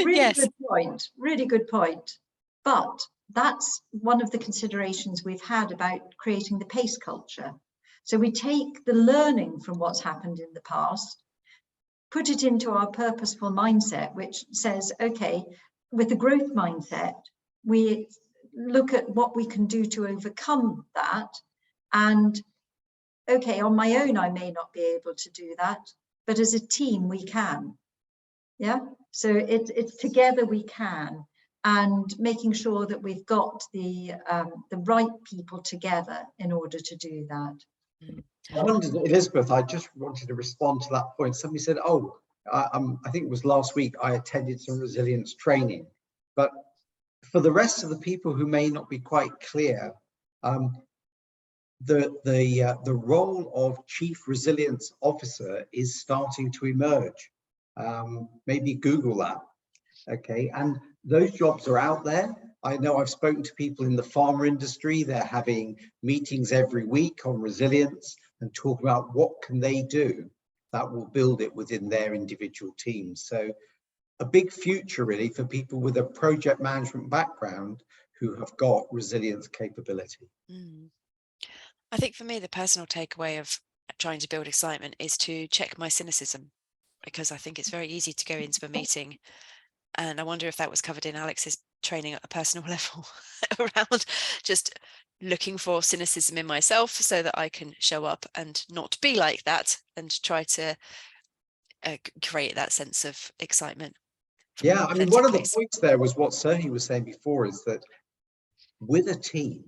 Speaker 3: Really
Speaker 1: Yes.
Speaker 3: good point, really good point. But that's one of the considerations we've had about creating the PACE culture. So we take the learning from what's happened in the past, put it into our purposeful mindset, which says, okay, with the growth mindset, we look at what we can do to overcome that. And okay, on my own, I may not be able to do that, but as a team, we can. Yeah, so it's together we can, and making sure that we've got the right people together in order to do that.
Speaker 2: I wondered, Elizabeth, I just wanted to respond to that point. Somebody said, oh, I think it was last week, I attended some resilience training. But for the rest of the people who may not be quite clear, the role of Chief Resilience Officer is starting to emerge. Maybe Google that. Okay, and those jobs are out there. I know I've spoken to people in the pharma industry. They're having meetings every week on resilience and talk about what can they do that will build it within their individual teams. So a big future really for people with a project management background who have got resilience capability.
Speaker 1: I think for me, the personal takeaway of trying to build excitement is to check my cynicism, because I think it's very easy to go into a meeting, and I wonder if that was covered in Alex's training at a personal level around just looking for cynicism in myself so that I can show up and not be like that, and try to create that sense of excitement.
Speaker 2: Yeah, I mean, one of the points there was what Serhiy was saying before, is that with a team,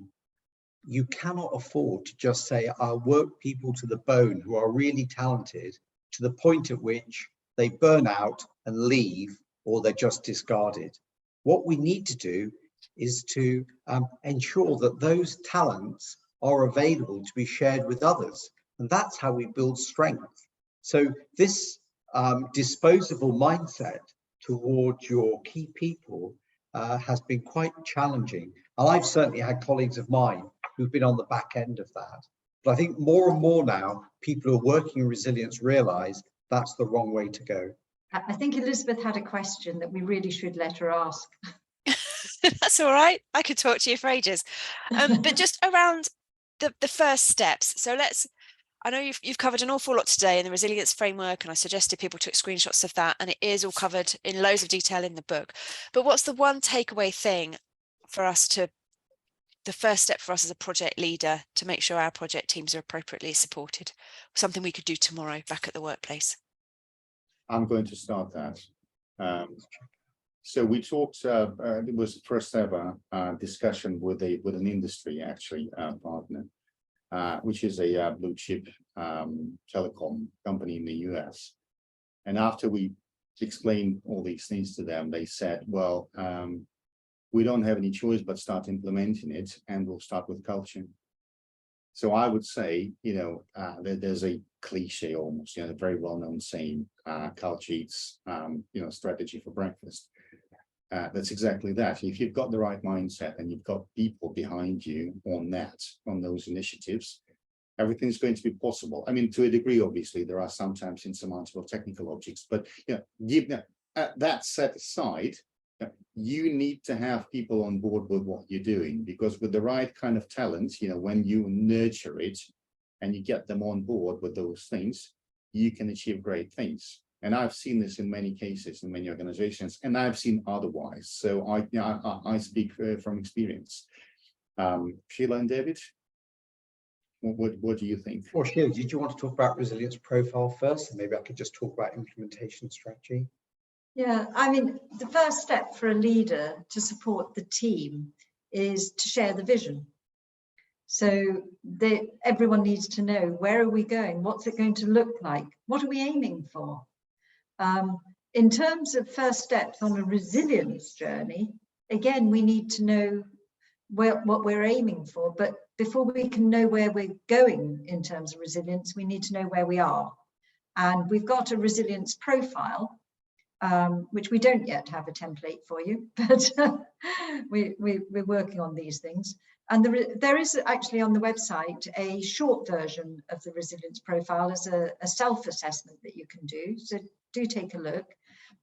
Speaker 2: you cannot afford to just say, I'll work people to the bone who are really talented to the point at which they burn out and leave, or they're just discarded. What we need to do is to ensure that those talents are available to be shared with others. And that's how we build strength. So this disposable mindset towards your key people has been quite challenging. And I've certainly had colleagues of mine who've been on the back end of that. But I think more and more now, people who are working in resilience realize that's the wrong way to go.
Speaker 3: I think Elizabeth had a question that we really should let her ask.
Speaker 1: That's all right. I could talk to you for ages. But just around the first steps. So I know you've covered an awful lot today in the resilience framework, and I suggested people took screenshots of that, and it is all covered in loads of detail in the book. But what's the one takeaway thing for us the first step for us as a project leader to make sure our project teams are appropriately supported? Something we could do tomorrow back at the workplace. I'm
Speaker 4: going to start that. So we talked, it was the first ever discussion with an industry partner, which is a blue chip telecom company in the US. And after we explained all these things to them, they said, well, we don't have any choice but start implementing it, and we'll start with culture. So I would say, there's a cliche almost, a very well-known saying, culture eats, strategy for breakfast. That's exactly that. If you've got the right mindset and you've got people behind you on those initiatives, everything's going to be possible. I mean, to a degree, obviously, there are sometimes insurmountable technical objects, but that set aside, you need to have people on board with what you're doing, because with the right kind of talent, when you nurture it and you get them on board with those things, you can achieve great things. And I've seen this in many cases in many organizations, and I've seen otherwise. So I speak from experience. Sheila and David, what do you think?
Speaker 2: Well, Sheila, did you want to talk about resilience profile first? And maybe I could just talk about implementation strategy.
Speaker 3: Yeah, I mean, the first step for a leader to support the team is to share the vision. So everyone needs to know, where are we going? What's it going to look like? What are we aiming for? In terms of first steps on a resilience journey, again, we need to know what we're aiming for. But before we can know where we're going in terms of resilience, we need to know where we are. And we've got a resilience profile, which we don't yet have a template for you, but we're working on these things. And there is actually on the website a short version of the resilience profile as a self-assessment that you can do. So do take a look.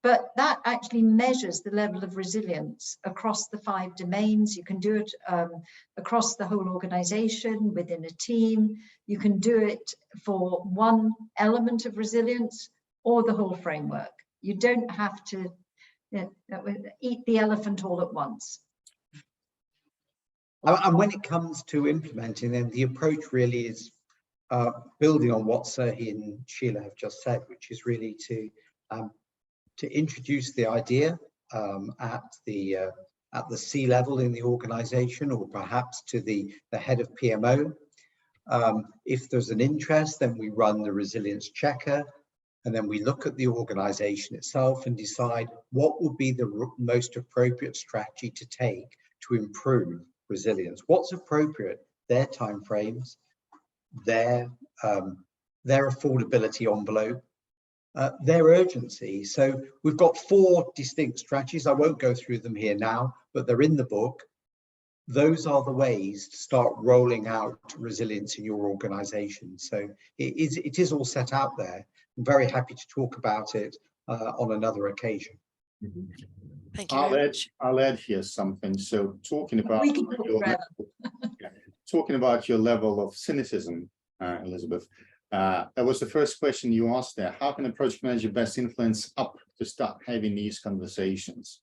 Speaker 3: But that actually measures the level of resilience across the 5 domains. You can do it across the whole organization, within a team. You can do it for one element of resilience or the whole framework. You don't have to eat the elephant all at once.
Speaker 2: And when it comes to implementing them, the approach really is building on what Serhiy and Sheila have just said, which is really to introduce the idea at the C level in the organization, or perhaps to the head of PMO. If there's an interest, then we run the resilience checker. And then we look at the organization itself and decide what would be the most appropriate strategy to take to improve resilience. What's appropriate, their timeframes, their affordability envelope, their urgency. So we've got 4 distinct strategies. I won't go through them here now, but they're in the book. Those are the ways to start rolling out resilience in your organization. So it is all set out there. I'm very happy to talk about it on another occasion.
Speaker 1: Thank you very much.
Speaker 4: I'll add here something. So talking about
Speaker 3: We can talk forever.
Speaker 4: talking about your level of cynicism, Elizabeth, that was the first question you asked there. How can a project manager best influence up to start having these conversations?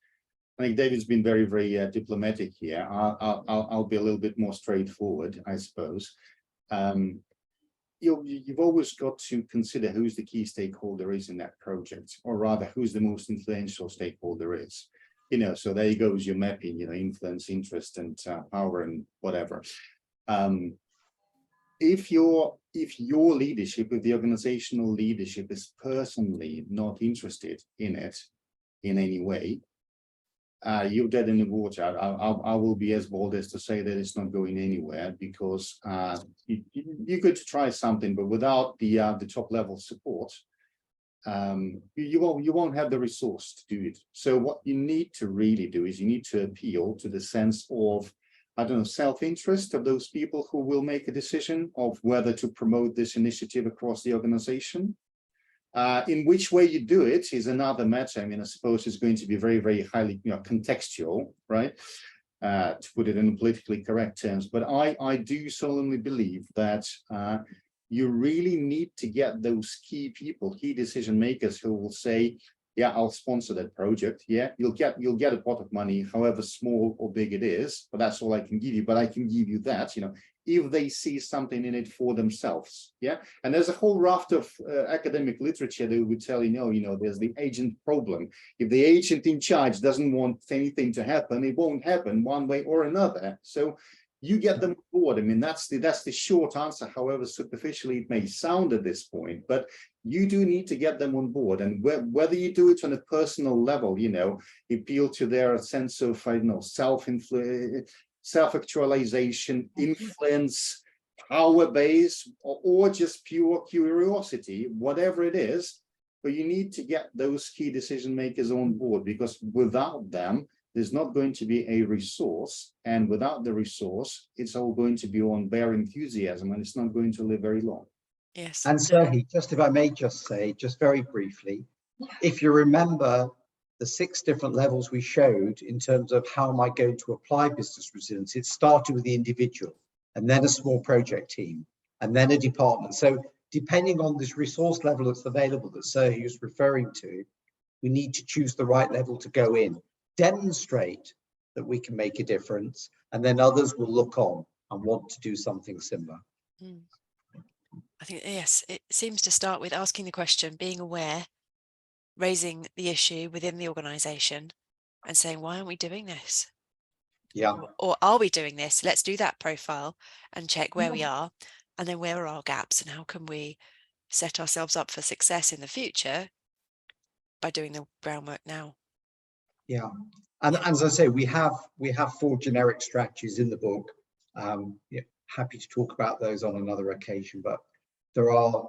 Speaker 4: I think David's been very, very diplomatic here. I'll be a little bit more straightforward, I suppose. You've always got to consider who's the key stakeholder is in that project, or rather, who's the most influential stakeholder is. You know, so there goes your mapping. You know, influence, interest, and power, and whatever. If your leadership, if the organizational leadership is personally not interested in it in any way, you're dead in the water. I will be as bold as to say that it's not going anywhere, because you're good to try something, but without the top level support, you won't have the resource to do it. So what you need to really do is you need to appeal to the sense of, I don't know, self-interest of those people who will make a decision of whether to promote this initiative across the organization. In which way you do it is another matter. I mean, I suppose it's going to be very, very highly, contextual, right? To put it in politically correct terms. But I do solemnly believe that you really need to get those key people, key decision makers, who will say, yeah, I'll sponsor that project. Yeah, you'll get a pot of money, however small or big it is, but that's all I can give you. But I can give you that, if they see something in it for themselves. Yeah, and there's a whole raft of academic literature that would tell there's the agent problem. If the agent in charge doesn't want anything to happen, it won't happen one way or another. So you get them on board. I mean, that's the short answer, however superficially it may sound at this point, but you do need to get them on board. And whether you do it on a personal level, appeal to their sense of, self-actualization, influence, power base, or just pure curiosity, whatever it is, but you need to get those key decision makers on board, because without them, there's not going to be a resource, and without the resource, it's all going to be on bare enthusiasm, and it's not going to live very long.
Speaker 1: Yes.
Speaker 2: And Serhiy, just if I may just say, just very briefly, if you remember the 6 different levels we showed in terms of how am I going to apply business resilience, it started with the individual, and then a small project team, and then a department. So depending on this resource level that's available that Serhiy is referring to, we need to choose the right level to go in, demonstrate that we can make a difference, and then others will look on and want to do something similar.
Speaker 1: I think, yes, it seems to start with asking the question, being aware, raising the issue within the organization and saying, why aren't we doing this?
Speaker 2: Yeah.
Speaker 1: Or are we doing this? Let's do that profile and check where we are, and then where are our gaps, and how can we set ourselves up for success in the future by doing the groundwork now.
Speaker 2: Yeah, and as I say, we have 4 generic strategies in the book. Yeah, happy to talk about those on another occasion, but there are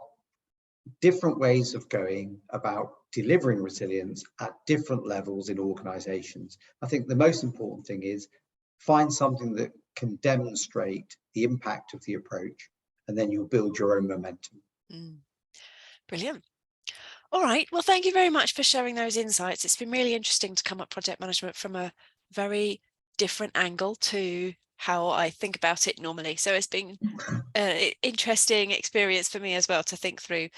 Speaker 2: different ways of going about delivering resilience at different levels in organizations. I think the most important thing is find something that can demonstrate the impact of the approach, and then you'll build your own momentum.
Speaker 1: Brilliant. All right, well, thank you very much for sharing those insights. It's been really interesting to come at project management from a very different angle to how I think about it normally. So it's been an interesting experience for me as well to think through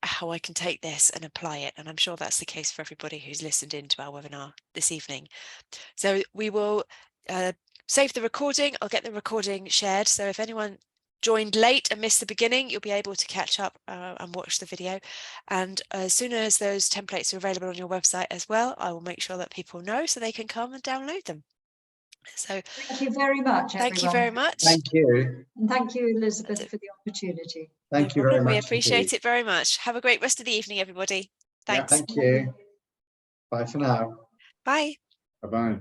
Speaker 1: how I can take this and apply it. And I'm sure that's the case for everybody who's listened into our webinar this evening. So we will save the recording. I'll get the recording shared. So if anyone joined late and missed the beginning, you'll be able to catch up and watch the video. And as soon as those templates are available on your website as well, I will make sure that people know so they can come and download them. So
Speaker 3: Thank you very much,
Speaker 1: thank you very
Speaker 3: everyone.
Speaker 1: much.
Speaker 2: Thank you.
Speaker 3: And thank you, Elizabeth, for the opportunity.
Speaker 2: Thank
Speaker 1: No
Speaker 2: you very
Speaker 1: problem.
Speaker 2: much.
Speaker 1: We appreciate
Speaker 2: indeed.
Speaker 1: it very much. Have a great rest of the evening, everybody.
Speaker 4: Yeah.
Speaker 1: Thanks.
Speaker 2: Thank you. Bye for now.
Speaker 1: Bye.
Speaker 4: Bye-bye.